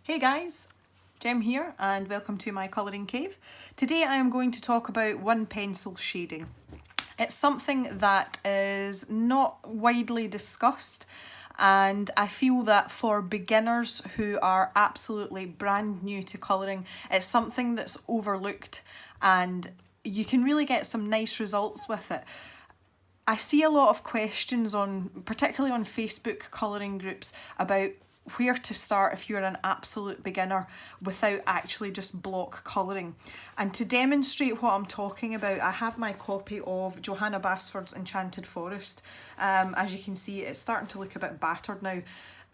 Hey guys, Jem here and welcome to my colouring cave. Today I am going to talk about one pencil shading. It's something that is not widely discussed, and I feel that for beginners who are absolutely brand new to colouring, it's something that's overlooked and you can really get some nice results with it. I see a lot of questions particularly on Facebook colouring groups, about where to start if you're an absolute beginner without actually just block colouring. And to demonstrate what I'm talking about, I have my copy of Johanna Basford's Enchanted Forest. As you can see, it's starting to look a bit battered now.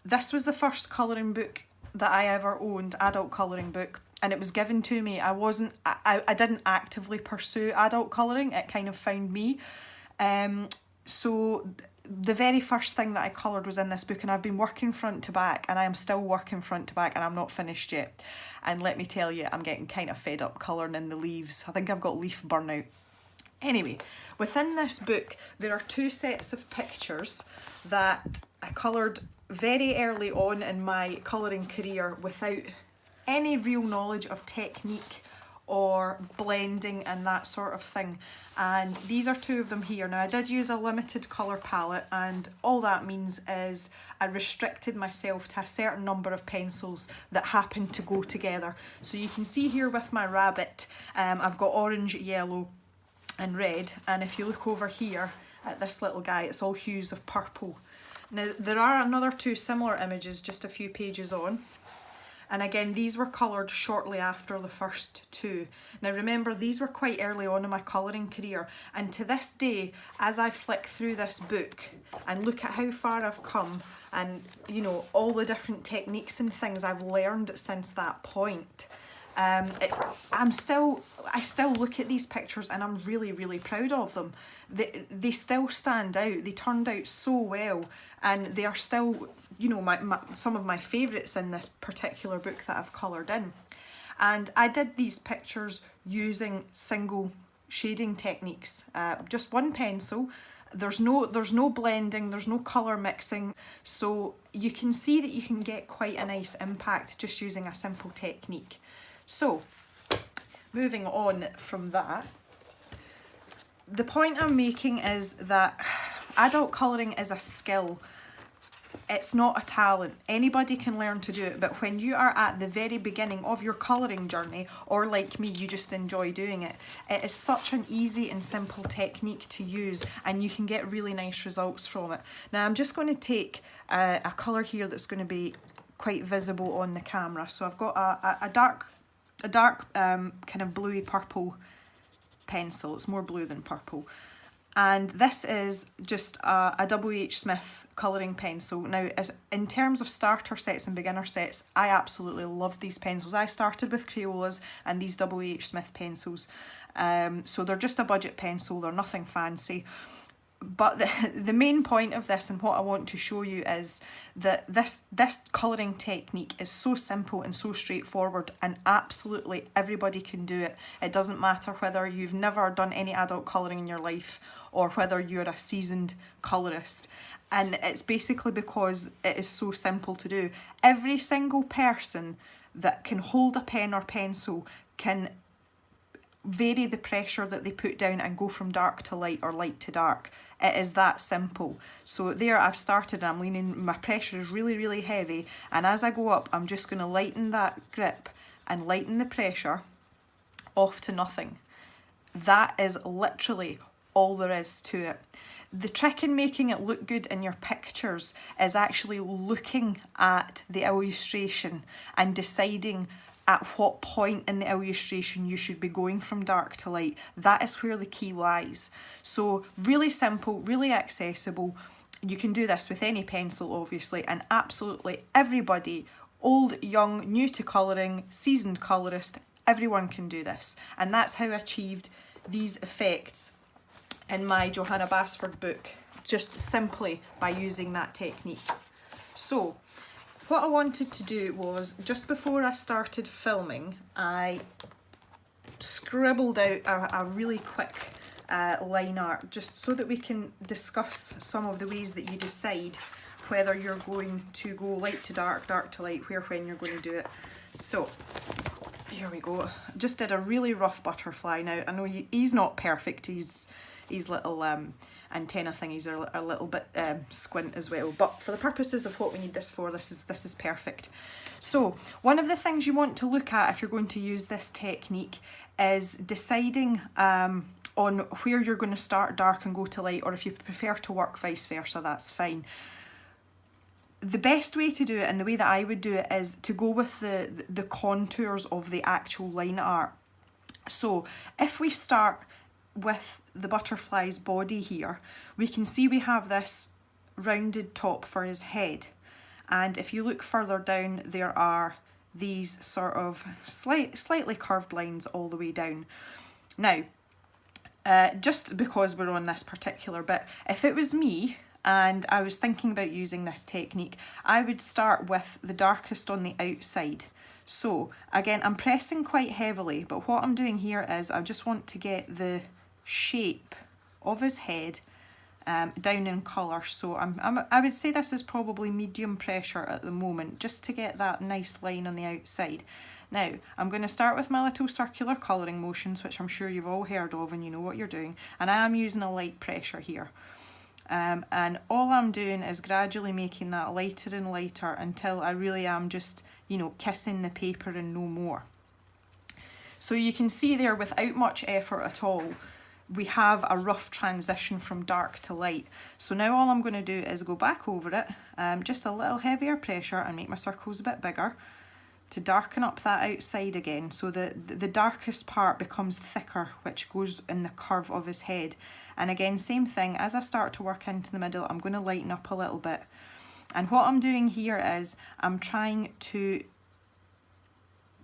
This was the first colouring book that I ever owned, adult colouring book, and it was given to me. I didn't actively pursue adult colouring, it kind of found me. So the very first thing that I coloured was in this book, and I've been working front to back, and I am still working front to back, and I'm not finished yet. And let me tell you, I'm getting kind of fed up colouring in the leaves. I think I've got leaf burnout. Anyway, within this book there are two sets of pictures that I coloured very early on in my colouring career without any real knowledge of technique or blending and that sort of thing, and these are two of them here. Now I did use a limited colour palette, and all that means is I restricted myself to a certain number of pencils that happen to go together. So you can see here with my rabbit, I've got orange, yellow and red, and if you look over here at this little guy, it's all hues of purple. Now there are another two similar images just a few pages on, and again these were coloured shortly after the first two. Now remember, these were quite early on in my colouring career, and to this day as I flick through this book and look at how far I've come, and you know, all the different techniques and things I've learned since that point, I still look at these pictures and I'm really proud of them. They still stand out, they turned out so well, and they are still, you know, some of my favourites in this particular book that I've coloured in. And I did these pictures using single shading techniques, just one pencil. There's no blending, there's no colour mixing, so you can see that you can get quite a nice impact just using a simple technique. So, moving on from that, the point I'm making is that adult colouring is a skill. It's not a talent. Anybody can learn to do it, but when you are at the very beginning of your colouring journey, or like me, you just enjoy doing it, it is such an easy and simple technique to use, and you can get really nice results from it. Now I'm just going to take a colour here that's going to be quite visible on the camera. So I've got a dark kind of bluey purple pencil. It's more blue than purple, and this is just a W.H. Smith colouring pencil. Now, in terms of starter sets and beginner sets, I absolutely love these pencils. I started with Crayolas and these W.H. Smith pencils, so they're just a budget pencil, they're nothing fancy. But the main point of this, and what I want to show you, is that this colouring technique is so simple and so straightforward, and absolutely everybody can do it. It doesn't matter whether you've never done any adult colouring in your life or whether you're a seasoned colourist. And it's basically because it is so simple to do. Every single person that can hold a pen or pencil can vary the pressure that they put down and go from dark to light or light to dark. It is that simple. So there I've started, and I'm leaning, my pressure is really heavy, and as I go up I'm just going to lighten that grip and lighten the pressure off to nothing. That is literally all there is to it. The trick in making it look good in your pictures is actually looking at the illustration and deciding at what point in the illustration you should be going from dark to light. That is where the key lies. So really simple, really accessible. You can do this with any pencil obviously, and absolutely everybody, old, young, new to colouring, seasoned colourist, everyone can do this. And that's how I achieved these effects in my Johanna Basford book, just simply by using that technique. So what I wanted to do was, just before I started filming, I scribbled out a really quick line art, just so that we can discuss some of the ways that you decide whether you're going to go light to dark, dark to light, where, when you're going to do it. So here we go. Just did a really rough butterfly. Now I know he's not perfect, his little antenna thingies are a little bit squint as well, but for the purposes of what we need this for, this is perfect. So one of the things you want to look at if you're going to use this technique is deciding on where you're going to start dark and go to light, or if you prefer to work vice versa, that's fine. The best way to do it, and the way that I would do it, is to go with the contours of the actual line art. So if we start with the butterfly's body here, we can see we have this rounded top for his head, and if you look further down, there are these sort of slightly curved lines all the way down. Now just because we're on this particular bit, if it was me and I was thinking about using this technique, I would start with the darkest on the outside. So again, I'm pressing quite heavily, but what I'm doing here is I just want to get the shape of his head down in colour. So I would say this is probably medium pressure at the moment, just to get that nice line on the outside. Now I'm going to start with my little circular colouring motions, which I'm sure you've all heard of and you know what you're doing, and I am using a light pressure here. And all I'm doing is gradually making that lighter and lighter until I really am just, you know, kissing the paper and no more. So you can see there, without much effort at all, we have a rough transition from dark to light. So now all I'm going to do is go back over it, just a little heavier pressure, and make my circles a bit bigger to darken up that outside again, so the darkest part becomes thicker, which goes in the curve of his head. And again, same thing, as I start to work into the middle, I'm going to lighten up a little bit. And what I'm doing here is I'm trying to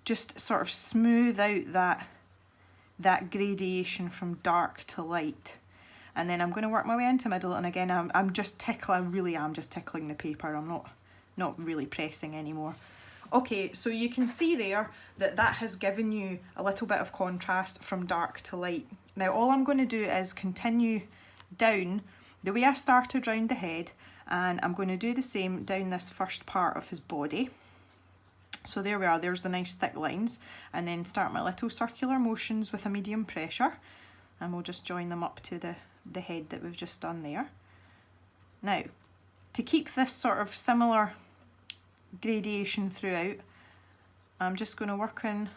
just sort of smooth out that gradation from dark to light. And then I'm going to work my way into middle, and again I'm just tickling, I really am just tickling the paper, I'm not really pressing anymore. Okay, so you can see there that has given you a little bit of contrast from dark to light. Now all I'm going to do is continue down the way I started round the head, and I'm going to do the same down this first part of his body. So there we are, there's the nice thick lines, and then start my little circular motions with a medium pressure, and we'll just join them up to the head that we've just done there. Now, to keep this sort of similar gradation throughout, I'm just going to work in,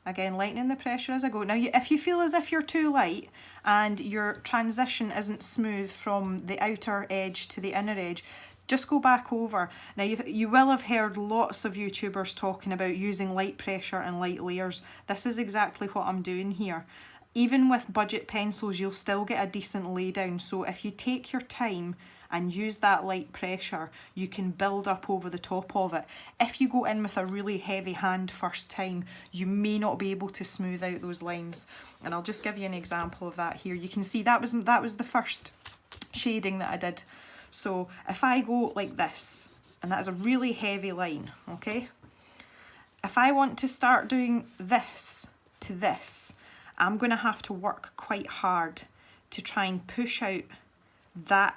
again lightening the pressure as I go. Now if you feel as if you're too light and your transition isn't smooth from the outer edge to the inner edge, just go back over. Now you will have heard lots of YouTubers talking about using light pressure and light layers. This is exactly what I'm doing here. Even with budget pencils, you'll still get a decent lay down, so if you take your time and use that light pressure, you can build up over the top of it. If you go in with a really heavy hand first time, you may not be able to smooth out those lines. And I'll just give you an example of that here. You can see that was the first shading that I did. So if I go like this, and that is a really heavy line, okay? If I want to start doing this to this, I'm going to have to work quite hard to try and push out that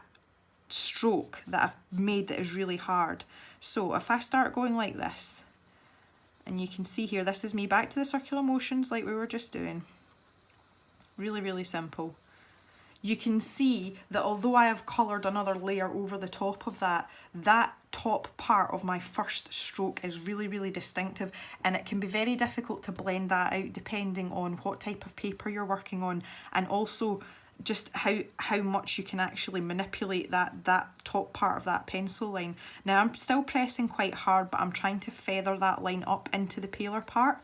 stroke that I've made that is really hard. So if I start going like this, and you can see here, this is me back to the circular motions like we were just doing. Really, really simple. You can see that although I have coloured another layer over the top of that top part of my first stroke is really, really distinctive, and it can be very difficult to blend that out depending on what type of paper you're working on, and also just how much you can actually manipulate that top part of that pencil line. Now I'm still pressing quite hard, but I'm trying to feather that line up into the paler part.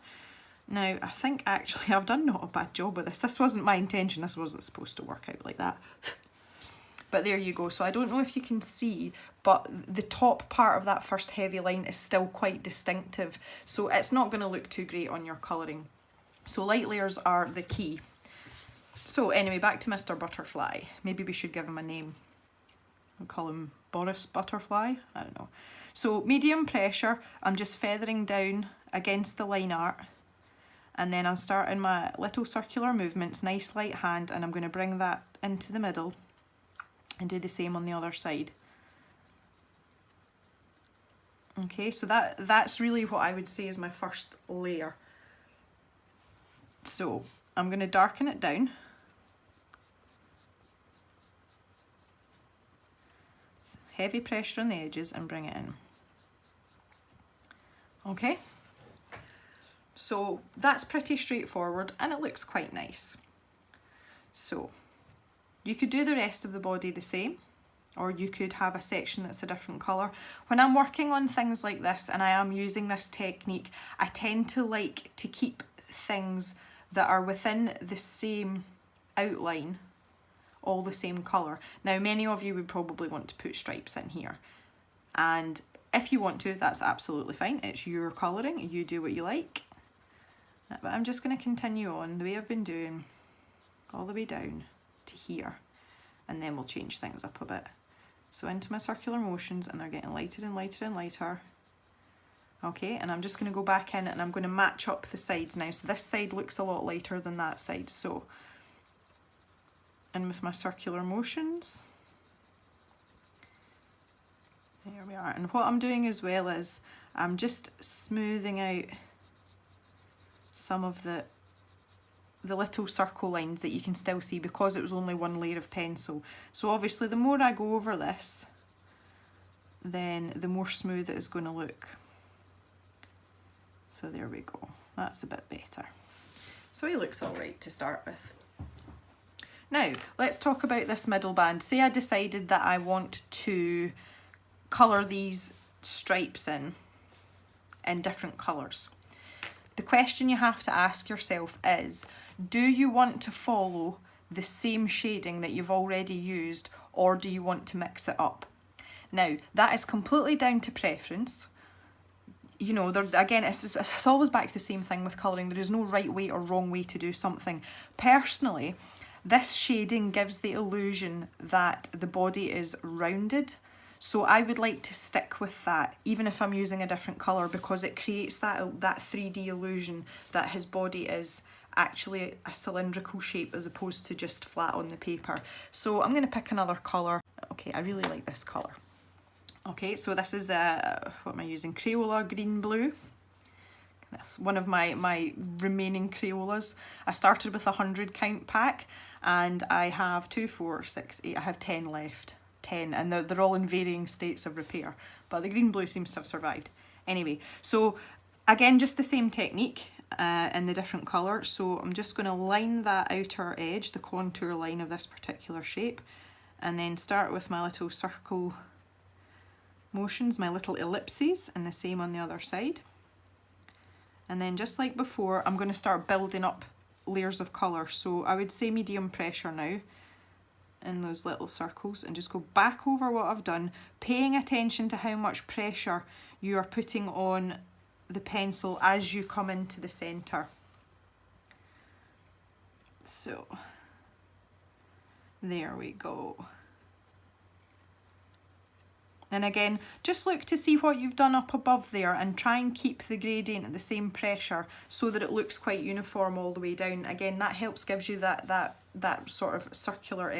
Now I think actually I've done not a bad job with this. This wasn't my intention, this wasn't supposed to work out like that. But there you go. So I don't know if you can see, but the top part of that first heavy line is still quite distinctive. So it's not going to look too great on your colouring. So light layers are the key. So anyway, back to Mr. Butterfly. Maybe we should give him a name. We'll call him Boris Butterfly. I don't know. So medium pressure, I'm just feathering down against the line art. And then I'll start in my little circular movements, nice light hand, and I'm going to bring that into the middle and do the same on the other side. Okay, so that's really what I would say is my first layer. So I'm going to darken it down. Heavy pressure on the edges and bring it in. Okay, so that's pretty straightforward and it looks quite nice. So you could do the rest of the body the same, or you could have a section that's a different colour. When I'm working on things like this and I am using this technique, I tend to like to keep things that are within the same outline all the same colour. Now many of you would probably want to put stripes in here, and if you want to, that's absolutely fine. It's your colouring, you do what you like. But I'm just going to continue on the way I've been doing, all the way down to here, and then we'll change things up a bit. So into my circular motions, and they're getting lighter and lighter and lighter. Okay, and I'm just going to go back in and I'm going to match up the sides now. So this side looks a lot lighter than that side. So, in with my circular motions. There we are. And what I'm doing as well is I'm just smoothing out some of the little circle lines that you can still see because it was only one layer of pencil. So obviously the more I go over this, then the more smooth it is going to look. So there we go, that's a bit better. So he looks all right to start with. Now let's talk about this middle band. Say I decided that I want to colour these stripes in different colours. The question you have to ask yourself is, do you want to follow the same shading that you've already used, or do you want to mix it up? Now, that is completely down to preference. You know, again, it's always back to the same thing with colouring. There is no right way or wrong way to do something. Personally, this shading gives the illusion that the body is rounded. So I would like to stick with that, even if I'm using a different colour, because it creates that 3D illusion that his body is actually a cylindrical shape as opposed to just flat on the paper. So I'm going to pick another colour. Okay, I really like this colour. Okay, so this is, what am I using? Crayola Green Blue. That's one of my remaining Crayolas. I started with a 100 count pack and I have 2, 4, 6, 8, I have 10 left. 10, and they're all in varying states of repair, but the green blue seems to have survived. Anyway, so again, just the same technique in the different colour. So I'm just going to line that outer edge, the contour line of this particular shape, and then start with my little circle motions, my little ellipses, and the same on the other side. And then just like before, I'm going to start building up layers of colour. So I would say medium pressure now in those little circles, and just go back over what I've done, paying attention to how much pressure you are putting on the pencil as you come into the centre. So there we go. And again, just look to see what you've done up above there and try and keep the gradient at the same pressure so that it looks quite uniform all the way down. Again, that helps, gives you that sort of circular,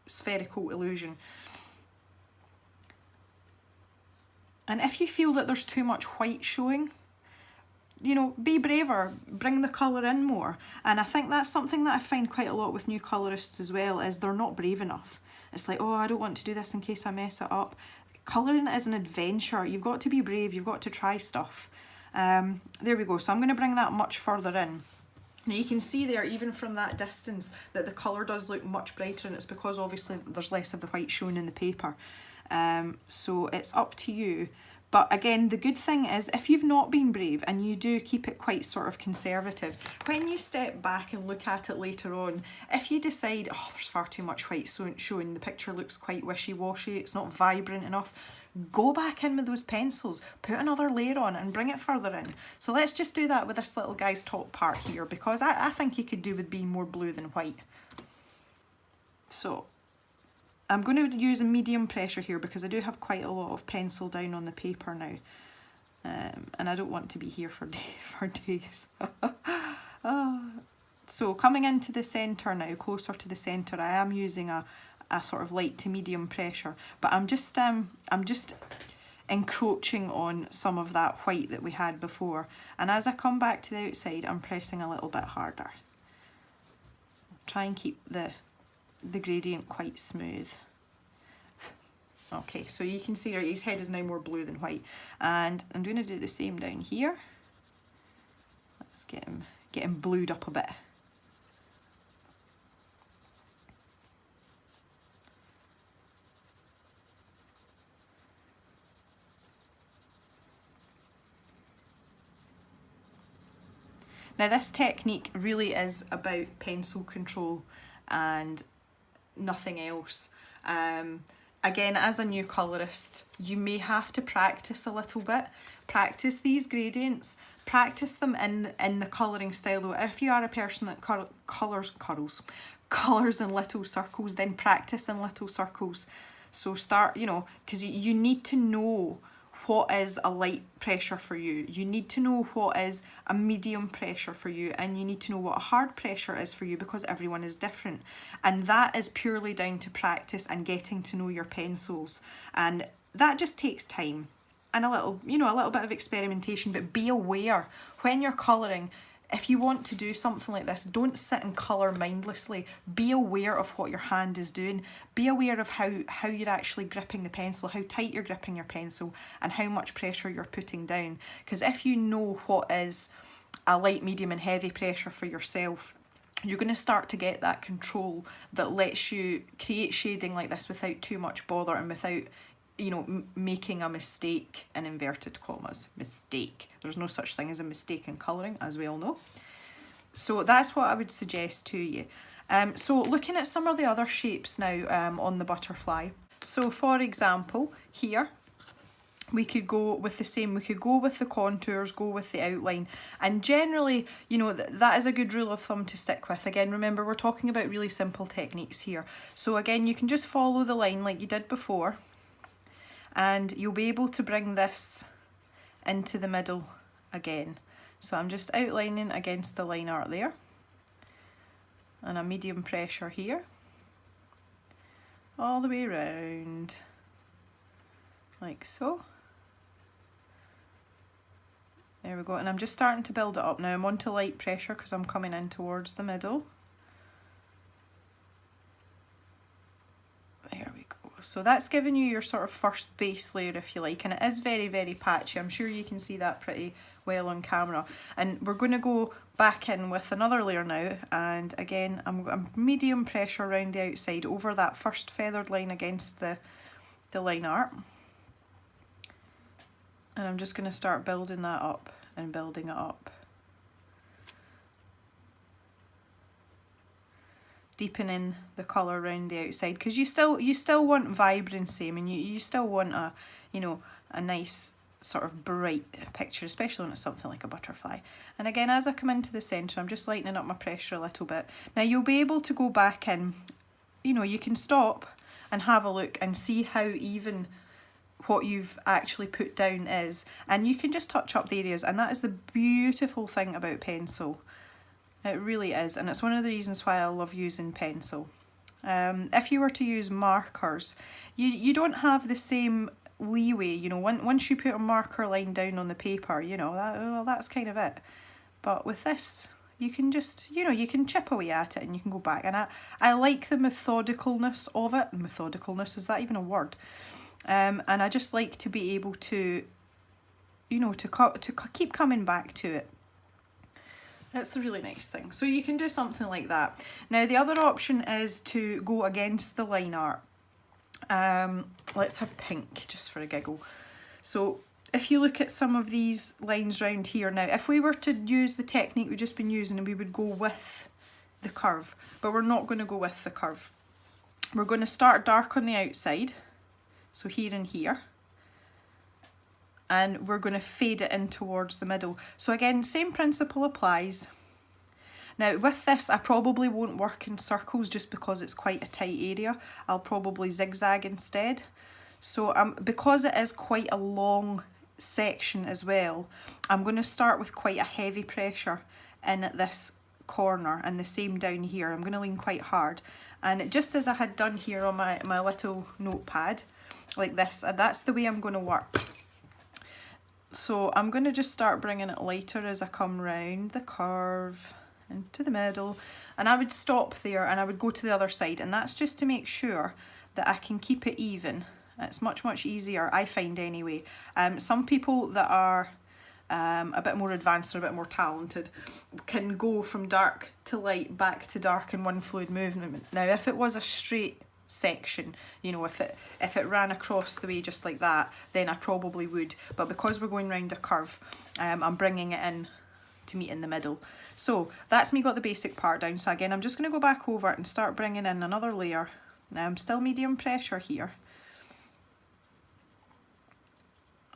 spherical illusion. And if you feel that there's too much white showing, you know, be braver, bring the colour in more. And I think that's something that I find quite a lot with new colourists as well, is they're not brave enough. It's like, oh, I don't want to do this in case I mess it up. Colouring is an adventure. You've got to be brave, you've got to try stuff. There we go, so I'm going to bring that much further in. Now you can see there, even from that distance, that the colour does look much brighter, and it's because obviously there's less of the white shown in the paper. So it's up to you. But again, the good thing is, if you've not been brave and you do keep it quite sort of conservative, when you step back and look at it later on, if you decide, oh, there's far too much white showing, the picture looks quite wishy-washy, it's not vibrant enough, go back in with those pencils, put another layer on and bring it further in. So let's just do that with this little guy's top part here, because I think he could do with being more blue than white. So I'm going to use a medium pressure here because I do have quite a lot of pencil down on the paper now, and I don't want to be here for days. So coming into the centre now, closer to the centre, I am using a sort of light to medium pressure, but I'm just encroaching on some of that white that we had before. And as I come back to the outside, I'm pressing a little bit harder. Try and keep the gradient quite smooth. Okay, so you can see right, his head is now more blue than white. And I'm going to do the same down here. Let's get him blued up a bit. Now this technique really is about pencil control and nothing else. Again, as a new colourist, you may have to practice a little bit. Practice these gradients, practice them in the colouring style though. If you are a person that colours in little circles, then practice in little circles. So start, you know, because you need to know what is a light pressure for you. You need to know what is a medium pressure for you, and you need to know what a hard pressure is for you, because everyone is different. And that is purely down to practice and getting to know your pencils. And that just takes time and a little, you know, a little bit of experimentation. But be aware when you're colouring, if you want to do something like this, don't sit and colour mindlessly. Be aware of what your hand is doing. Be aware of how you're actually gripping the pencil, how tight you're gripping your pencil, and how much pressure you're putting down. Because if you know what is a light, medium and heavy pressure for yourself, you're going to start to get that control that lets you create shading like this without too much bother and without, you know, making a mistake in inverted commas. Mistake. There's no such thing as a mistake in colouring, as we all know. So that's what I would suggest to you. So looking at some of the other shapes now on the butterfly. So for example, here we could go with the same, we could go with the contours, go with the outline, and generally, you know, that is a good rule of thumb to stick with. Again, remember, we're talking about really simple techniques here. So again, you can just follow the line like you did before, and you'll be able to bring this into the middle again. So I'm just outlining against the line art there, and a medium pressure here, all the way around, like so. There we go, and I'm just starting to build it up now. I'm onto light pressure because I'm coming in towards the middle. There we go. So that's giving you your sort of first base layer, if you like, and it is very, very patchy. I'm sure you can see that pretty well on camera. And we're going to go back in with another layer now, and again, I'm medium pressure around the outside over that first feathered line against the line art. And I'm just going to start building that up and building it up. Deepening the colour around the outside, because you still want vibrancy. I mean, you still want a, you know, a nice sort of bright picture, especially when it's something like a butterfly. And again, as I come into the centre, I'm just lightening up my pressure a little bit. Now you'll be able to go back in, you know, you can stop and have a look and see how even what you've actually put down is, and you can just touch up the areas, and that is the beautiful thing about pencil. It really is, and it's one of the reasons why I love using pencil. If you were to use markers, you don't have the same leeway, you know, once you put a marker line down on the paper, you know, that's kind of it. But with this, you can just, you know, you can chip away at it and you can go back, and I like the methodicalness of it. Methodicalness, is that even a word? And I just like to be able to, you know, to keep coming back to it. It's a really nice thing. So you can do something like that. Now the other option is to go against the line art. Let's have pink just for a giggle. So if you look at some of these lines round here now, if we were to use the technique we've just been using, we would go with the curve, but we're not going to go with the curve. We're going to start dark on the outside, so here and here, and we're going to fade it in towards the middle. So again, same principle applies. Now with this, I probably won't work in circles just because it's quite a tight area. I'll probably zigzag instead. So because it is quite a long section as well, I'm going to start with quite a heavy pressure in this corner, and the same down here. I'm going to lean quite hard, and just as I had done here on my little notepad, like this, and that's the way I'm going to work. So I'm going to just start bringing it lighter as I come round the curve into the middle, and I would stop there and I would go to the other side, and that's just to make sure that I can keep it even. It's much easier, I find anyway. Some people that are a bit more advanced or a bit more talented can go from dark to light back to dark in one fluid movement. Now if it was a straight section, you know, if it ran across the way just like that, then I probably would, but because we're going round a curve, I'm bringing it in to meet in the middle. So that's me got the basic part down. So again, I'm just going to go back over it and start bringing in another layer. Now I'm still medium pressure here.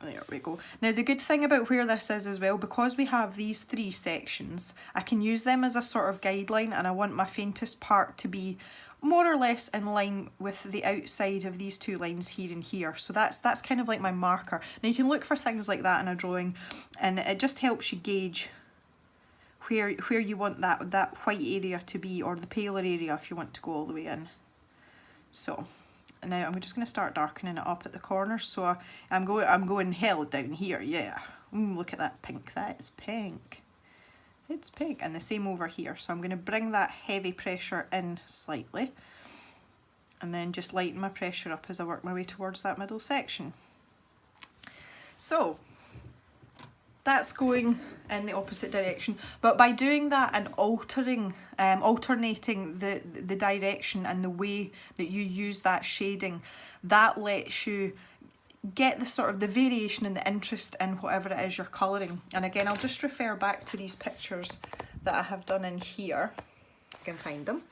There we go. Now the good thing about where this is as well, because we have these 3 sections, I can use them as a sort of guideline, and I want my faintest part to be more or less in line with the outside of these 2 lines here and here. So that's kind of like my marker. Now you can look for things like that in a drawing, and it just helps you gauge where you want that white area to be, or the paler area if you want to go all the way in. So now I'm just going to start darkening it up at the corners. So I'm going hell down here, yeah. Look at that pink, that is pink. It's pink, and the same over here. So I'm going to bring that heavy pressure in slightly, and then just lighten my pressure up as I work my way towards that middle section. So that's going in the opposite direction, but by doing that and alternating the direction and the way that you use that shading, that lets you get the sort of the variation and the interest in whatever it is you're colouring. And again, I'll just refer back to these pictures that I have done in here. I can find them.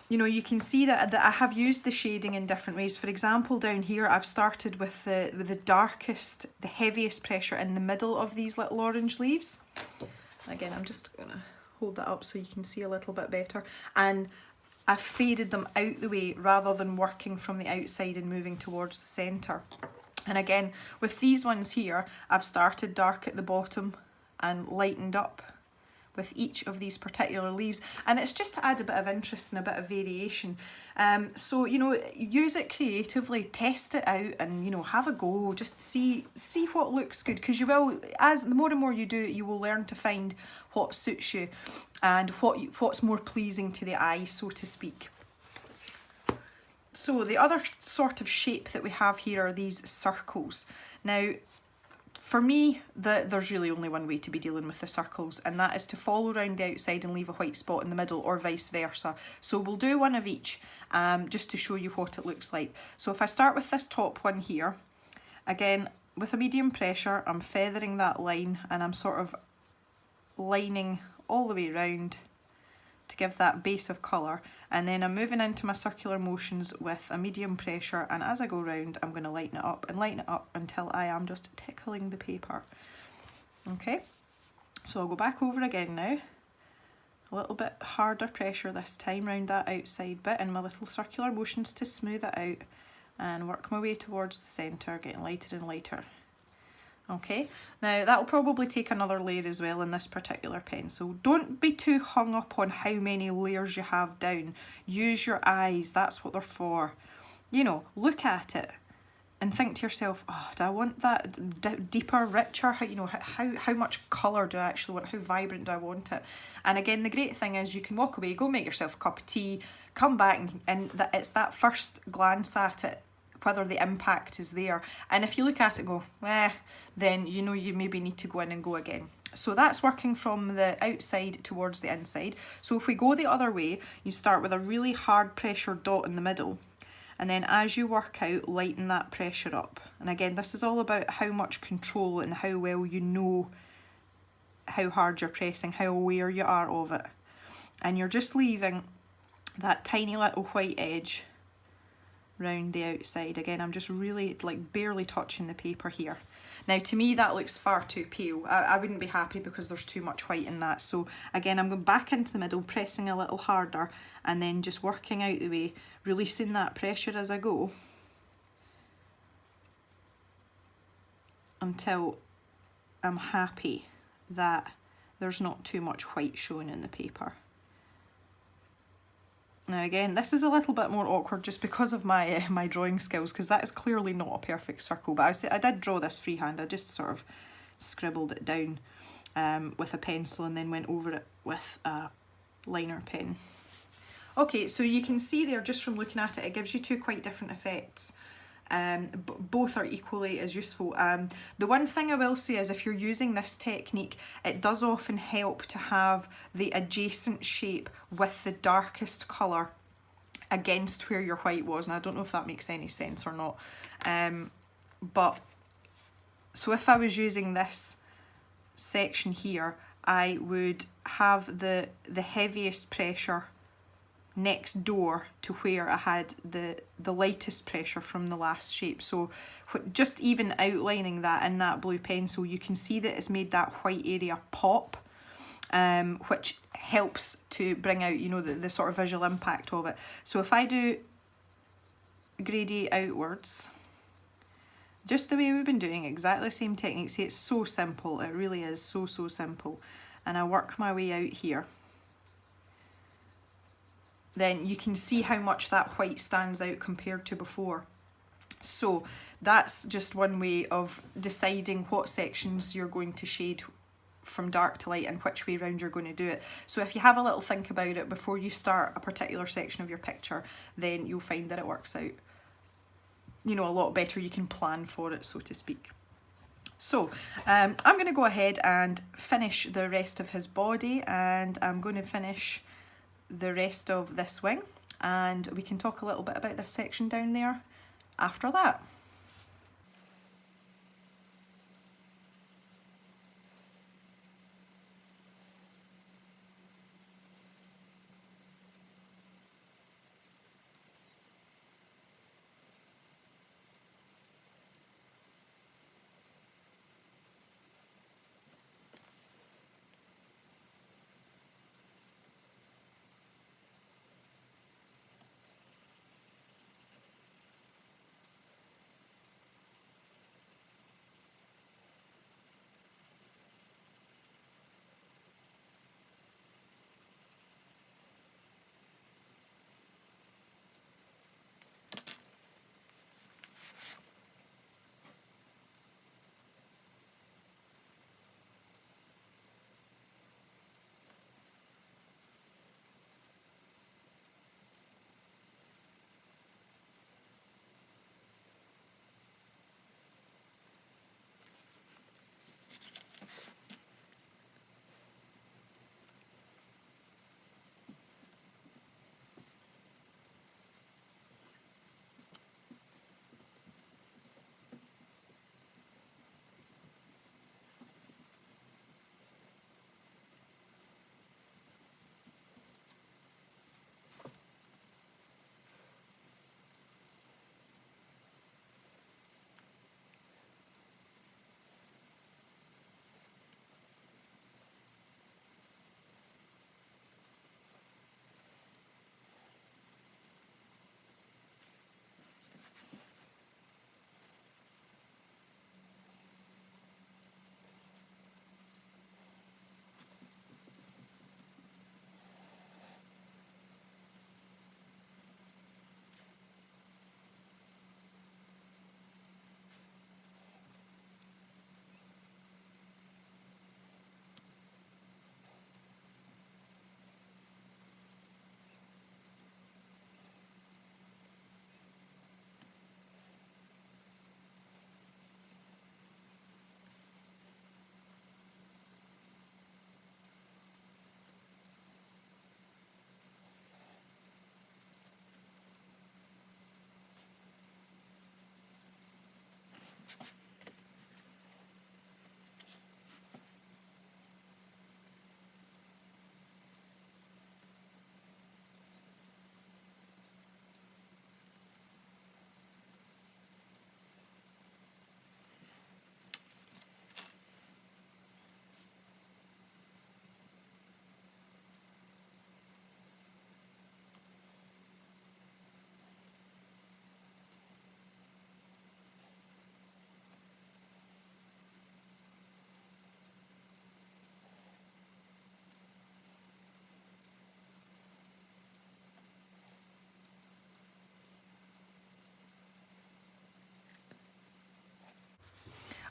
You know, you can see that I have used the shading in different ways. For example, down here, I've started with the darkest, the heaviest pressure in the middle of these little orange leaves. Again, I'm just gonna hold that up so you can see a little bit better. And I've faded them out the way rather than working from the outside and moving towards the centre. And again, with these ones here, I've started dark at the bottom and lightened up with each of these particular leaves, and it's just to add a bit of interest and a bit of variation. So, you know, use it creatively, test it out, and, you know, have a go, just see what looks good, because you will, as the more and more you do it, you will learn to find what suits you and what's more pleasing to the eye, so to speak. So the other sort of shape that we have here are these circles. Now, for me, there's really only one way to be dealing with the circles, and that is to follow around the outside and leave a white spot in the middle, or vice versa. So we'll do one of each, just to show you what it looks like. So if I start with this top one here, again, with a medium pressure, I'm feathering that line, and I'm sort of lining all the way around to give that base of colour, and then I'm moving into my circular motions with a medium pressure, and as I go round I'm going to lighten it up until I am just tickling the paper. Okay, so I'll go back over again now, a little bit harder pressure this time round that outside bit in my little circular motions to smooth it out, and work my way towards the centre, getting lighter and lighter. Okay, now that'll probably take another layer as well in this particular pen, so don't be too hung up on how many layers you have down. Use your eyes, that's what they're for. You know, look at it and think to yourself, oh, do I want that deeper, richer? How much colour do I actually want? How vibrant do I want it? And again, the great thing is you can walk away, go make yourself a cup of tea, come back, and it's that first glance at it, whether the impact is there. And if you look at it and go, then you know you maybe need to go in and go again. So that's working from the outside towards the inside. So if we go the other way, you start with a really hard pressure dot in the middle, and then as you work out, lighten that pressure up. And again, this is all about how much control and how well you know how hard you're pressing, how aware you are of it. And you're just leaving that tiny little white edge round the outside. Again, I'm just really like barely touching the paper here. Now to me that looks far too pale. I wouldn't be happy because there's too much white in that. So again, I'm going back into the middle, pressing a little harder, and then just working out the way, releasing that pressure as I go until I'm happy that there's not too much white showing in the paper. Now again, this is a little bit more awkward just because of my my drawing skills, because that is clearly not a perfect circle, but I did draw this freehand. I just sort of scribbled it down with a pencil and then went over it with a liner pen. Okay, so you can see there just from looking at it, it gives you two quite different effects. Both are equally as useful. The one thing I will say is if you're using this technique, it does often help to have the adjacent shape with the darkest colour against where your white was, and I don't know if that makes any sense or not. But so if I was using this section here, I would have the heaviest pressure next door to where I had the lightest pressure from the last shape. So just even outlining that in that blue pencil, you can see that it's made that white area pop, which helps to bring out, you know, the sort of visual impact of it. So if I do gradiate outwards, just the way we've been doing, exactly the same technique. See, it's so simple, it really is so simple. And I work my way out here. Then you can see how much that white stands out compared to before. So that's just one way of deciding what sections you're going to shade from dark to light and which way round you're going to do it. So if you have a little think about it before you start a particular section of your picture, then you'll find that it works out, you know, a lot better. You can plan for it, so to speak. So I'm going to go ahead and finish the rest of his body, and I'm going to finish the rest of this wing, and we can talk a little bit about this section down there after that.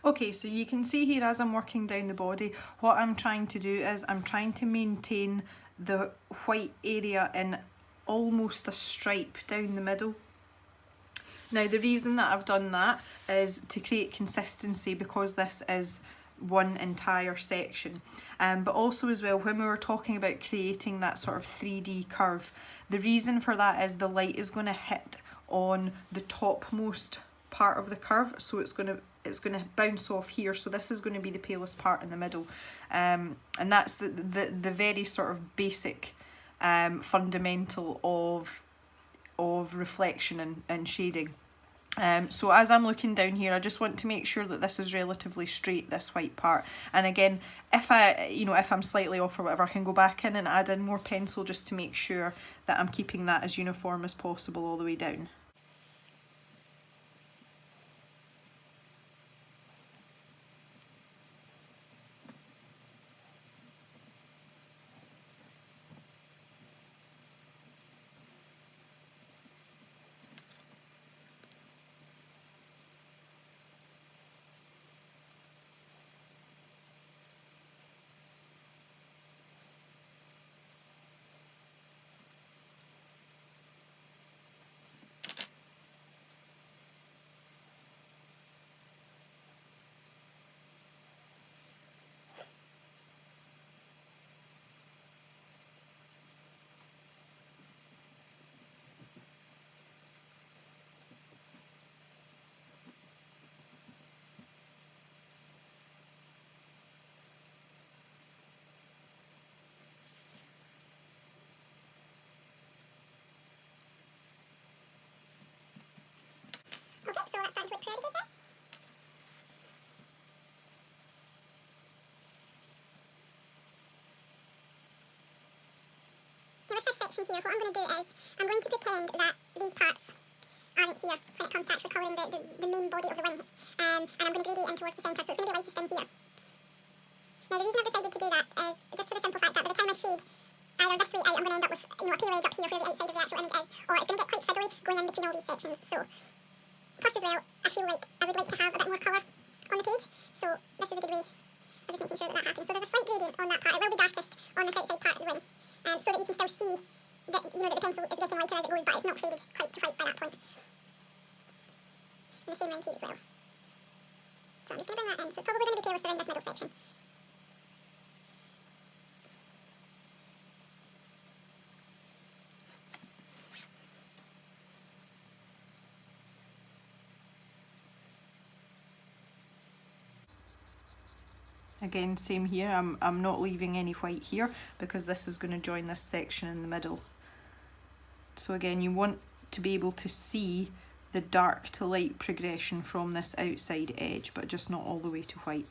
Okay, so you can see here as I'm working down the body, what I'm trying to do is I'm trying to maintain the white area in almost a stripe down the middle. Now the reason that I've done that is to create consistency, because this is one entire section, but also as well when we were talking about creating that sort of 3D curve, the reason for that is the light is going to hit on the topmost part of the curve, so it's going to bounce off here, so this is going to be the palest part in the middle, and that's the very sort of basic fundamental of reflection and shading. So as I'm looking down here, I just want to make sure that this is relatively straight, this white part. And again, if I'm slightly off or whatever, I can go back in and add in more pencil just to make sure that I'm keeping that as uniform as possible all the way down. Okay, so that's starting to look pretty good there. Now with this section here, what I'm going to do is, I'm going to pretend that these parts aren't here when it comes to actually colouring the main body of the wing. And I'm going to gradient in towards the centre, so it's going to be lightest in here. Now the reason I've decided to do that is just for the simple fact that by the time I shade either this way out, I'm going to end up with a pale edge up here where the outside of the actual image is, or it's going to get quite fiddly going in between all these sections. So, plus as well, I feel like I would like to have a bit more colour on the page, so this is a good way of just making sure that happens. So there's a slight gradient on that part. It will be darkest on this outside part of the wing, so that you can still see that, that the pencil is getting lighter as it goes, but it's not faded quite to white by that point. And the same round here as well. So I'm just going to bring that in. So it's probably going to be palest around this middle section. Again, same here, I'm not leaving any white here because this is going to join this section in the middle. So again, you want to be able to see the dark to light progression from this outside edge, but just not all the way to white.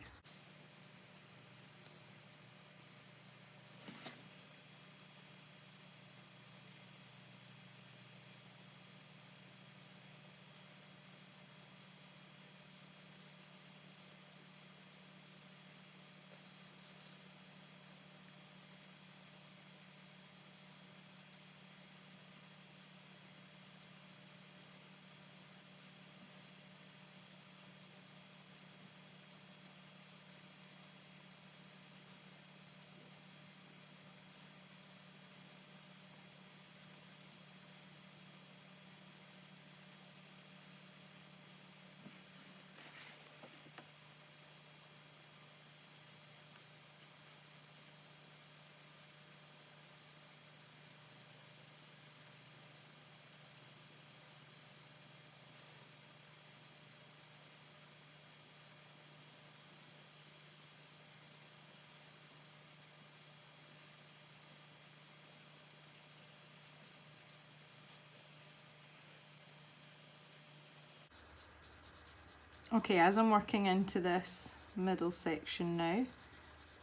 Okay, as I'm working into this middle section now,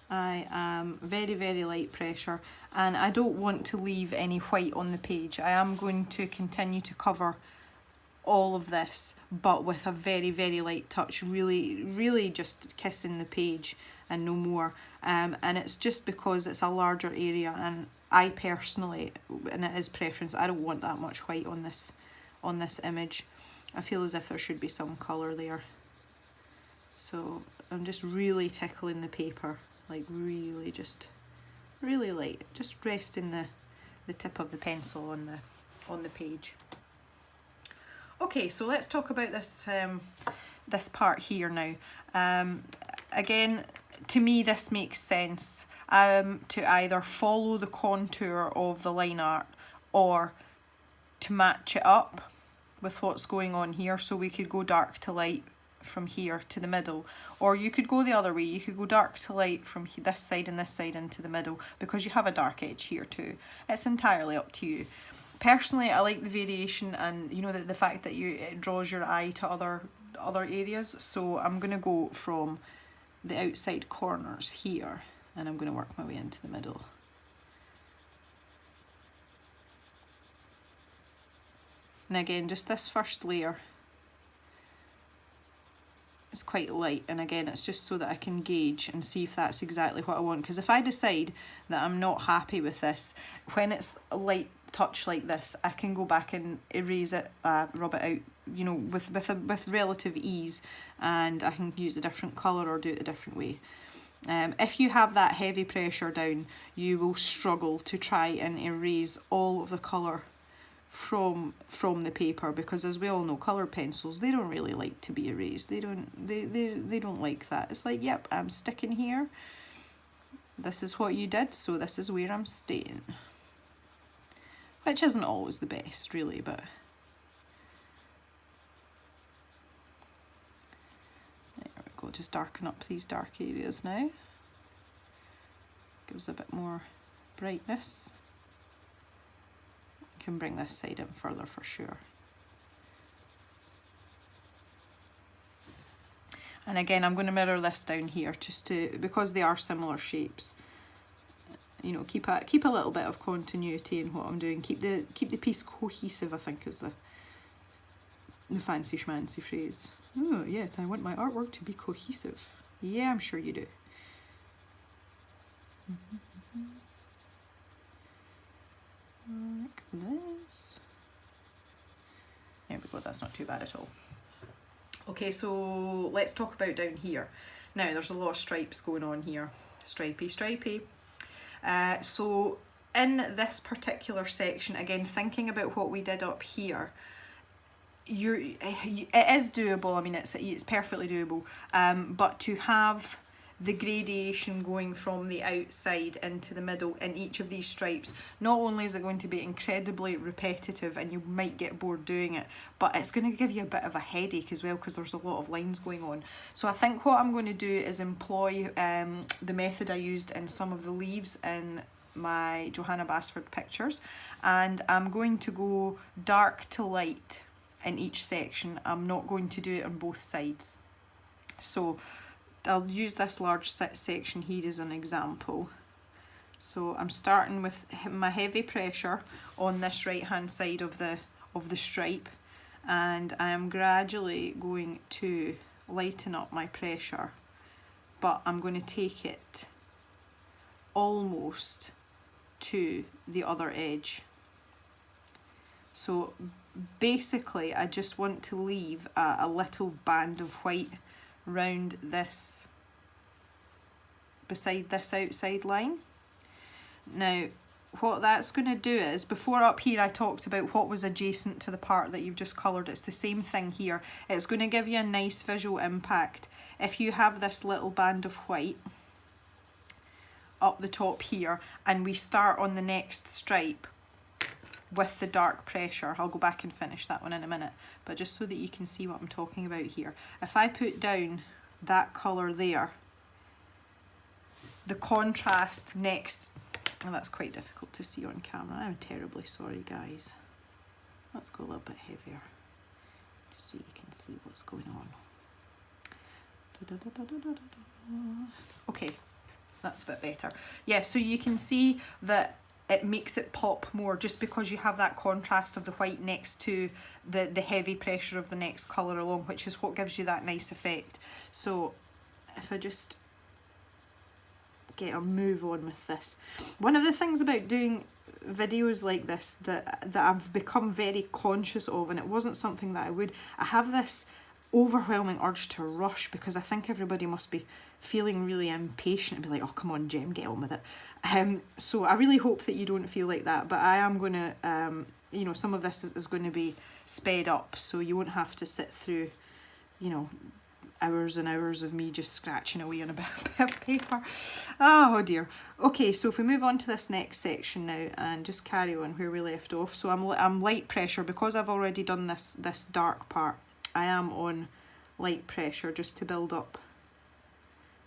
I am very light pressure, and I don't want to leave any white on the page. I am going to continue to cover all of this, but with a very light touch, really just kissing the page and no more. And it's just because it's a larger area, and I personally, and it is preference, I don't want that much white on this image. I feel as if there should be some colour there. So I'm just really tickling the paper, like really just really light, just resting the tip of the pencil on the page. Okay, so let's talk about this this part here now. Again, to me this makes sense to either follow the contour of the line art or to match it up with what's going on here. So we could go dark to light from here to the middle, or you could go the other way, you could go dark to light from this side and this side into the middle, because you have a dark edge here too. It's entirely up to you. Personally, I like the variation and you know the fact that it draws your eye to other areas. So I'm going to go from the outside corners here and I'm going to work my way into the middle. And again, just this first layer is quite light, and again it's just so that I can gauge and see if that's exactly what I want, because if I decide that I'm not happy with this, when it's a light touch like this, I can go back and erase it, rub it out, you know, with relative ease, and I can use a different colour or do it a different way. If you have that heavy pressure down, you will struggle to try and erase all of the colour from the paper, because as we all know, coloured pencils, they don't really like to be erased. They don't like that. It's like, yep, I'm sticking here. This is what you did, so this is where I'm staying. Which isn't always the best, really, but there we go. Just darken up these dark areas now. Gives a bit more brightness. Can bring this side in further for sure. And again, I'm going to mirror this down here just to, because they are similar shapes, you know, keep a little bit of continuity in what I'm doing. Keep the piece cohesive, I think is the fancy schmancy phrase. Oh yes, I want my artwork to be cohesive. Yeah, I'm sure you do. Like this. There we go, that's not too bad at all. Okay, so let's talk about down here. Now there's a lot of stripes going on here. Stripey, stripey. So in this particular section, again, thinking about what we did up here, it is doable. I mean, it's perfectly doable, but to have the gradation going from the outside into the middle in each of these stripes, not only is it going to be incredibly repetitive and you might get bored doing it, but it's going to give you a bit of a headache as well, because there's a lot of lines going on. So I think what I'm going to do is employ the method I used in some of the leaves in my Johanna Basford pictures, and I'm going to go dark to light in each section. I'm not going to do it on both sides. So I'll use this large section here as an example. So I'm starting with my heavy pressure on this right hand side of the stripe, and I am gradually going to lighten up my pressure, but I'm going to take it almost to the other edge. So basically I just want to leave a little band of white round this, beside this outside line. Now what that's going to do is, before up here I talked about what was adjacent to the part that you've just coloured, it's the same thing here. It's going to give you a nice visual impact if you have this little band of white up the top here, and we start on the next stripe with the dark pressure. I'll go back and finish that one in a minute, but just so that you can see what I'm talking about here. If I put down that colour there, the contrast next, and that's quite difficult to see on camera, I'm terribly sorry guys. Let's go a little bit heavier, just so you can see what's going on. Okay, that's a bit better. Yeah, so you can see that it makes it pop more just because you have that contrast of the white next to the heavy pressure of the next colour along, which is what gives you that nice effect. So if I just get a move on with this. One of the things about doing videos like this that I've become very conscious of, and it wasn't something that I have this overwhelming urge to rush, because I think everybody must be feeling really impatient and be like, oh, come on, Jem, get on with it. So I really hope that you don't feel like that, but I am going to, you know, some of this is going to be sped up, so you won't have to sit through, you know, hours and hours of me just scratching away on a bit of paper. Oh dear. Okay, so if we move on to this next section now and just carry on where we left off. So I'm light pressure, because I've already done this dark part. I am on light pressure just to build up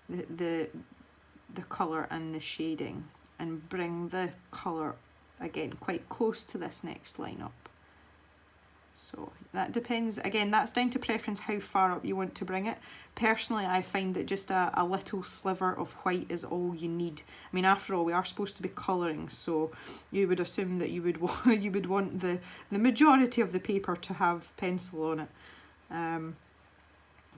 the colour and the shading, and bring the colour again quite close to this next line up. So that depends, again, that's down to preference how far up you want to bring it. Personally, I find that just a little sliver of white is all you need. I mean, after all, we are supposed to be colouring, so you would assume that you would want the majority of the paper to have pencil on it.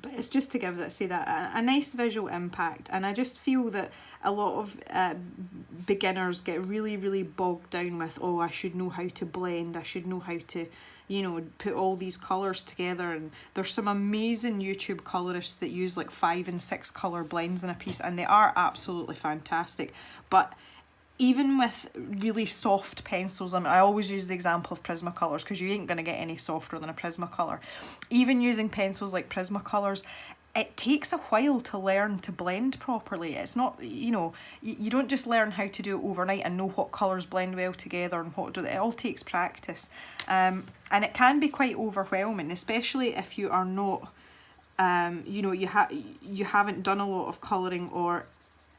But it's just to give that, say that, a nice visual impact. And I just feel that a lot of beginners get really, really bogged down with, oh, I should know how to blend, I should know how to, you know, put all these colours together. And there's some amazing YouTube colourists that use like 5 and 6 colour blends in a piece, and they are absolutely fantastic. But even with really soft pencils, I mean, I always use the example of Prismacolors, because you ain't going to get any softer than a Prismacolor. Even using pencils like Prismacolors, it takes a while to learn to blend properly. It's not, you know, you don't just learn how to do it overnight and know what colours blend well together and what do. It all takes practice. And it can be quite overwhelming, especially if you are not, you know, you haven't done a lot of colouring, or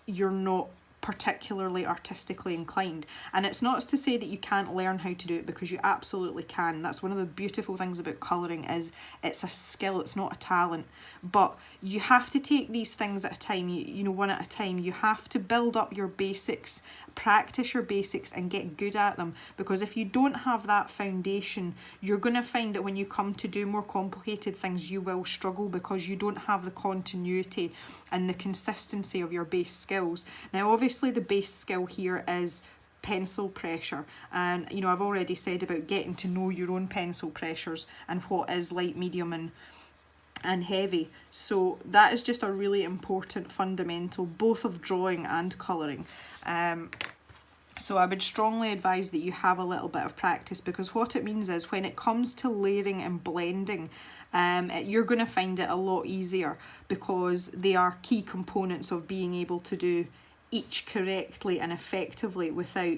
you're not particularly artistically inclined. And it's not to say that you can't learn how to do it, because you absolutely can. That's one of the beautiful things about colouring, is it's a skill, it's not a talent. But you have to take these things at a time, you know, one at a time. You have to build up your basics, practice your basics and get good at them, because if you don't have that foundation, you're going to find that when you come to do more complicated things, you will struggle, because you don't have the continuity and the consistency of your base skills. Now obviously the base skill here is pencil pressure, and you know, I've already said about getting to know your own pencil pressures and what is light, medium and heavy. So that is just a really important fundamental, both of drawing and colouring. So I would strongly advise that you have a little bit of practice, because what it means is when it comes to layering and blending, you're going to find it a lot easier, because they are key components of being able to do each correctly and effectively without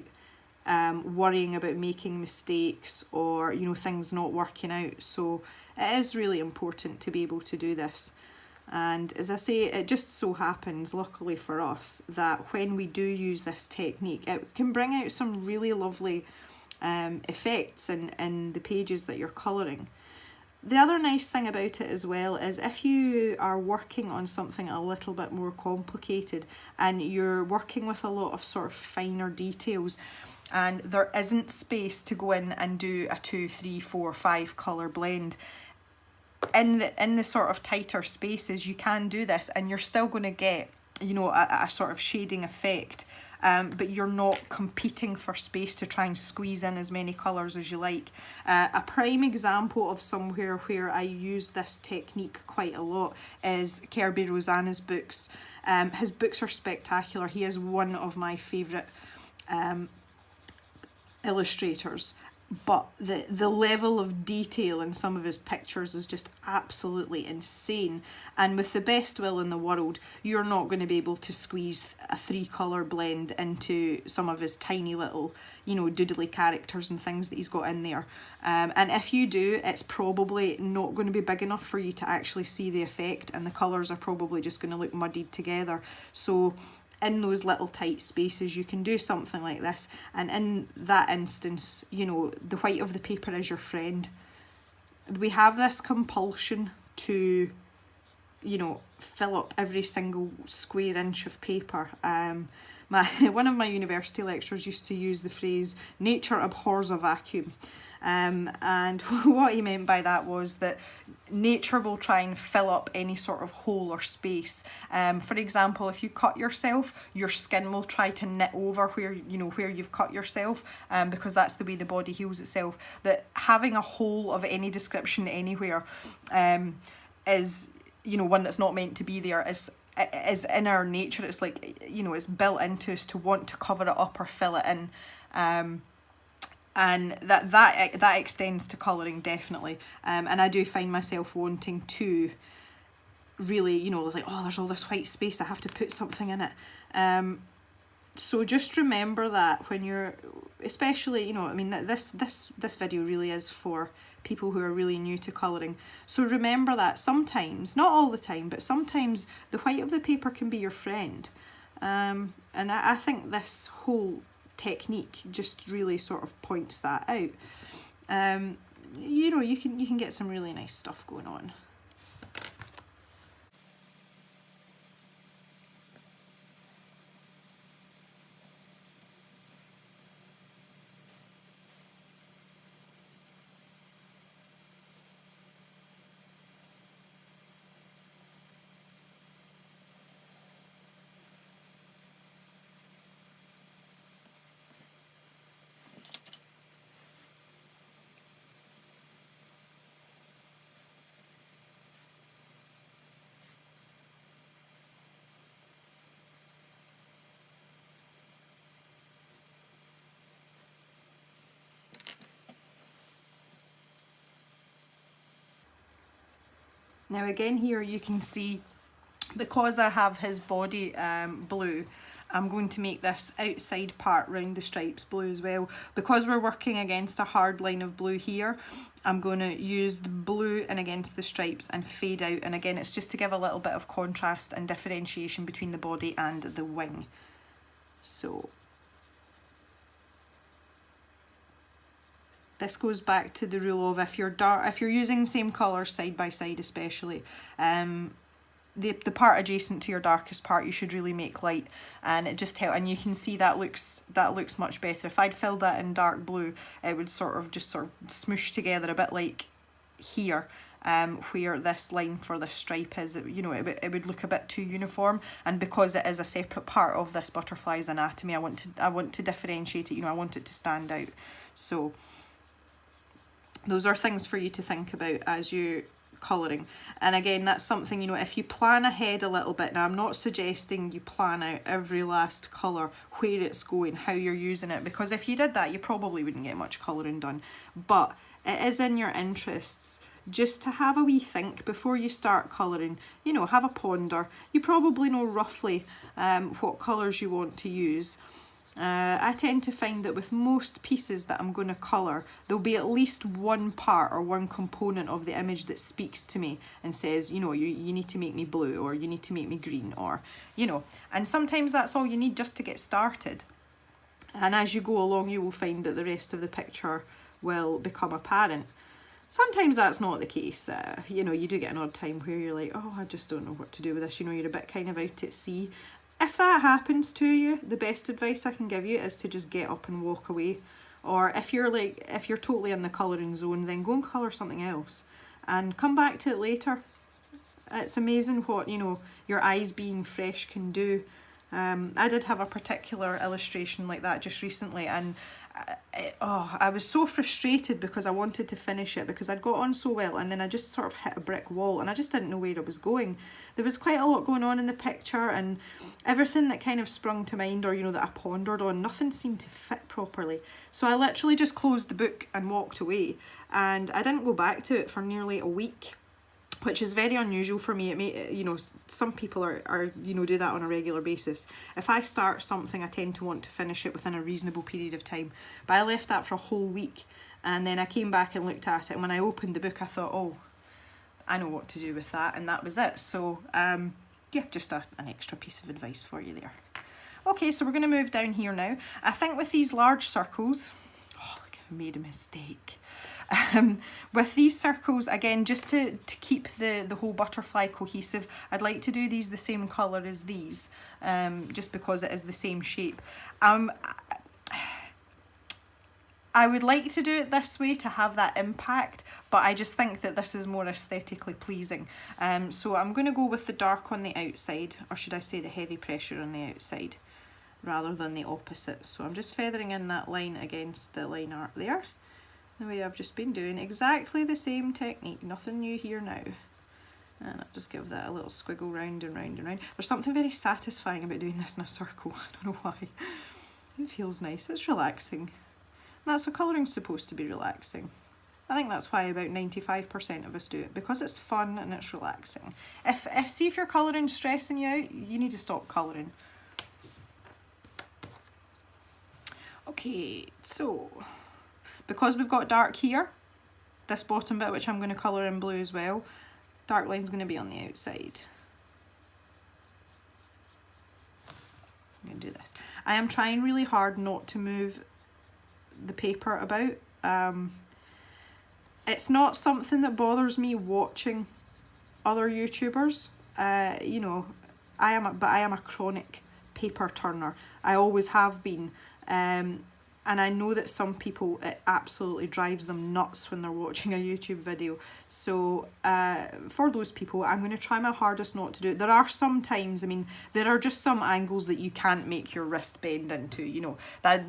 worrying about making mistakes or, you know, things not working out. So it is really important to be able to do this. And as I say, it just so happens, luckily for us, that when we do use this technique, it can bring out some really lovely effects in the pages that you're colouring. The other nice thing about it as well is if you are working on something a little bit more complicated and you're working with a lot of sort of finer details, and there isn't space to go in and do a 2, 3, 4, 5 colour blend, in the sort of tighter spaces you can do this, and you're still going to get, you know, a sort of shading effect, but you're not competing for space to try and squeeze in as many colours as you like. A prime example of somewhere where I use this technique quite a lot is Kerby Rosanes' books. His books are spectacular. He is one of my favourite illustrators. But the level of detail in some of his pictures is just absolutely insane. And with the best will in the world, you're not going to be able to squeeze a 3 colour blend into some of his tiny little, you know, doodly characters and things that he's got in there. And if you do, it's probably not going to be big enough for you to actually see the effect, and the colours are probably just going to look muddied together. So in those little tight spaces you can do something like this, and in that instance, you know, the white of the paper is your friend. We have this compulsion to, you know, fill up every single square inch of paper. One of my university lecturers used to use the phrase, nature abhors a vacuum. And what he meant by that was that nature will try and fill up any sort of hole or space. For example, if you cut yourself, your skin will try to knit over where, you know, where you've cut yourself, because that's the way the body heals itself. That having a hole of any description anywhere is, you know, one that's not meant to be there, is in our nature. It's like, you know, it's built into us to want to cover it up or fill it in. And that extends to colouring, definitely. And I do find myself wanting to really, you know, like, oh, there's all this white space, I have to put something in it. So just remember that when you're, especially, you know, I mean, this video really is for people who are really new to colouring. So remember that sometimes, not all the time, but sometimes the white of the paper can be your friend. And I think this whole technique just really sort of points that out. You know, you can get some really nice stuff going on. Now again here you can see, because I have his body blue, I'm going to make this outside part round the stripes blue as well. Because we're working against a hard line of blue here, I'm going to use the blue in against the stripes and fade out. And again, it's just to give a little bit of contrast and differentiation between the body and the wing. So this goes back to the rule of if you're using the same colour side by side, especially, the part adjacent to your darkest part you should really make light, and it just helps. And you can see that looks much better. If I'd filled that in dark blue, it would sort of smoosh together a bit like here, where this line for this stripe is. You know, it would look a bit too uniform, and because it is a separate part of this butterfly's anatomy, I want to differentiate it. You know, I want it to stand out. So those are things for you to think about as you colouring. And again, that's something, you know, if you plan ahead a little bit. Now I'm not suggesting you plan out every last colour, where it's going, how you're using it, because if you did that you probably wouldn't get much colouring done. But it is in your interests just to have a wee think before you start colouring. You know, have a ponder. You probably know roughly what colours you want to use. I tend to find that with most pieces that I'm going to colour, there'll be at least one part or one component of the image that speaks to me and says, you know, you need to make me blue, or you need to make me green, or, you know, and sometimes that's all you need just to get started. And as you go along, you will find that the rest of the picture will become apparent. Sometimes that's not the case. You know, you do get an odd time where you're like, oh, I just don't know what to do with this. You know, you're a bit kind of out at sea. If that happens to you, the best advice I can give you is to just get up and walk away. Or if you're totally in the colouring zone, then go and colour something else and come back to it later. It's amazing what, you know, your eyes being fresh can do. I did have a particular illustration like that just recently, and I was so frustrated because I wanted to finish it because I'd got on so well, and then I just sort of hit a brick wall and I just didn't know where it was going. There was quite a lot going on in the picture, and everything that kind of sprung to mind, or, you know, that I pondered on, nothing seemed to fit properly. So I literally just closed the book and walked away, and I didn't go back to it for nearly a week, which is very unusual for me. It may, you know, some people are you know, do that on a regular basis. If I start something, I tend to want to finish it within a reasonable period of time. But I left that for a whole week, and then I came back and looked at it, and when I opened the book I thought, oh, I know what to do with that, and that was it. So yeah, just an extra piece of advice for you there. Okay, so we're going to move down here now. I think with these large circles, oh, look, I made a mistake. With these circles, again, just to keep the whole butterfly cohesive, I'd like to do these the same colour as these, just because it is the same shape. I would like to do it this way to have that impact, but I just think that this is more aesthetically pleasing. So I'm going to go with the dark on the outside, or should I say the heavy pressure on the outside, rather than the opposite. So I'm just feathering in that line against the line art there, the way I've just been doing. Exactly the same technique, nothing new here now. And I'll just give that a little squiggle round and round and round. There's something very satisfying about doing this in a circle. I don't know why. It feels nice. It's relaxing. That's what colouring's supposed to be, relaxing. I think that's why about 95% of us do it, because it's fun and it's relaxing. See if your colouring's stressing you out, you need to stop colouring. Okay, so because we've got dark here, this bottom bit, which I'm going to colour in blue as well, dark line's going to be on the outside. I'm going to do this. I am trying really hard not to move the paper about. It's not something that bothers me watching other YouTubers. You know, I am a chronic paper turner. I always have been. And I know that some people, it absolutely drives them nuts when they're watching a YouTube video. So for those people, I'm going to try my hardest not to do it. There are some times, I mean, there are just some angles that you can't make your wrist bend into, you know, that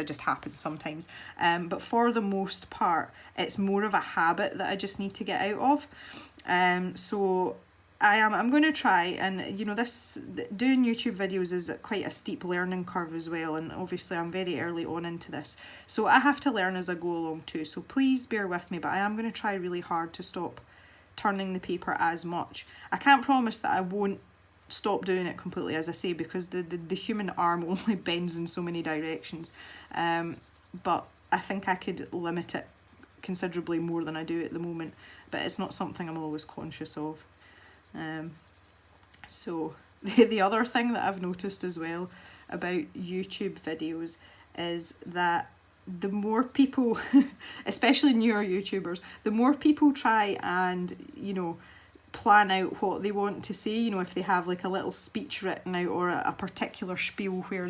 just happens sometimes. But for the most part, it's more of a habit that I just need to get out of. So I'm going to try, and you know, doing YouTube videos is quite a steep learning curve as well, and obviously I'm very early on into this, so I have to learn as I go along too, so please bear with me, but I am going to try really hard to stop turning the paper as much. I can't promise that I won't stop doing it completely, as I say, because the human arm only bends in so many directions, but I think I could limit it considerably more than I do at the moment, but it's not something I'm always conscious of. So the other thing that I've noticed as well about YouTube videos is that the more people, especially newer YouTubers, the more people try and, you know, plan out what they want to say, you know, if they have like a little speech written out or a particular spiel where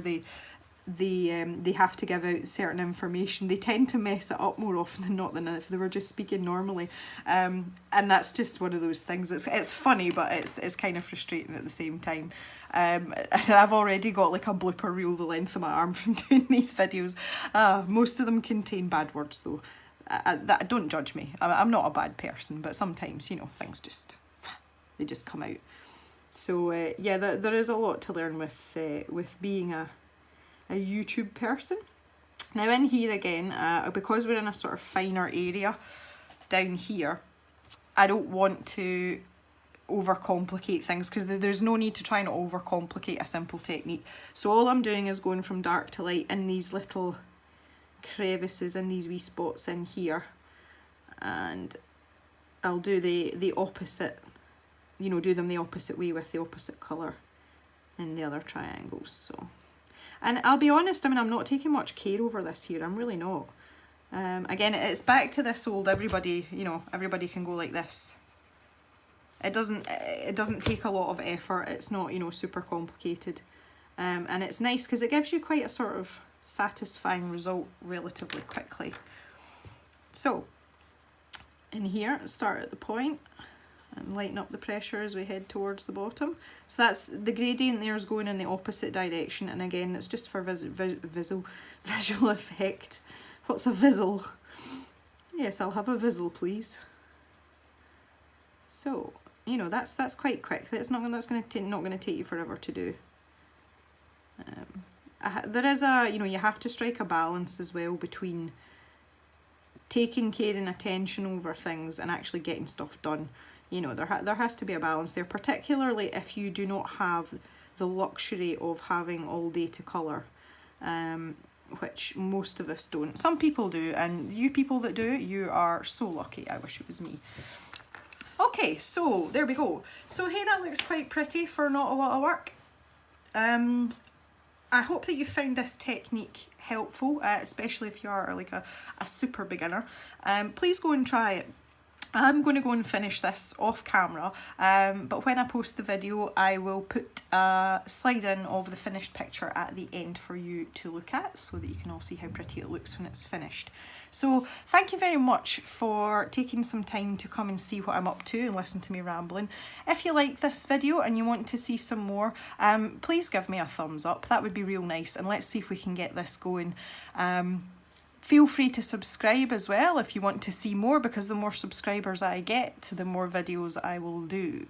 they have to give out certain information, they tend to mess it up more often than not than if they were just speaking normally, and that's just one of those things. It's funny, but it's kind of frustrating at the same time. And I've already got like a blooper reel the length of my arm from doing these videos. Most of them contain bad words though. Don't judge me, I'm not a bad person, but sometimes, you know, things just come out. So yeah, there is a lot to learn with being a YouTube person. Now in here again, because we're in a sort of finer area down here, I don't want to overcomplicate things, because there's no need to try and overcomplicate a simple technique. So all I'm doing is going from dark to light in these little crevices and these wee spots in here, and I'll do the opposite, you know, do them the opposite way with the opposite colour in the other triangles. So, and I'll be honest, I mean, I'm not taking much care over this here, I'm really not. Again, it's back to this old everybody, you know, everybody can go like this. It doesn't take a lot of effort, it's not, you know, super complicated. And it's nice because it gives you quite a sort of satisfying result relatively quickly. So, in here, start at the point and lighten up the pressure as we head towards the bottom. So that's the gradient there is going in the opposite direction, and again that's just for visual effect. What's a visual? Yes, I'll have a visual, please. So, you know, that's quite quick. That's not going to take you forever to do. There is a, you know, you have to strike a balance as well between taking care and attention over things and actually getting stuff done. You know, there has to be a balance there, particularly if you do not have the luxury of having all day to colour, which most of us don't. Some people do, and you people that do, you are so lucky. I wish it was me. Okay, so there we go. So hey, that looks quite pretty for not a lot of work. I hope that you found this technique helpful, especially if you are like a super beginner. Please go and try it. I'm going to go and finish this off camera, but when I post the video I will put a slide in of the finished picture at the end for you to look at, so that you can all see how pretty it looks when it's finished. So thank you very much for taking some time to come and see what I'm up to and listen to me rambling. If you like this video and you want to see some more, please give me a thumbs up, that would be real nice, and let's see if we can get this going. Feel free to subscribe as well if you want to see more, because the more subscribers I get, the more videos I will do.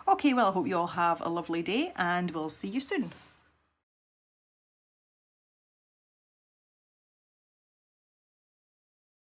Okay, well, I hope you all have a lovely day and we'll see you soon.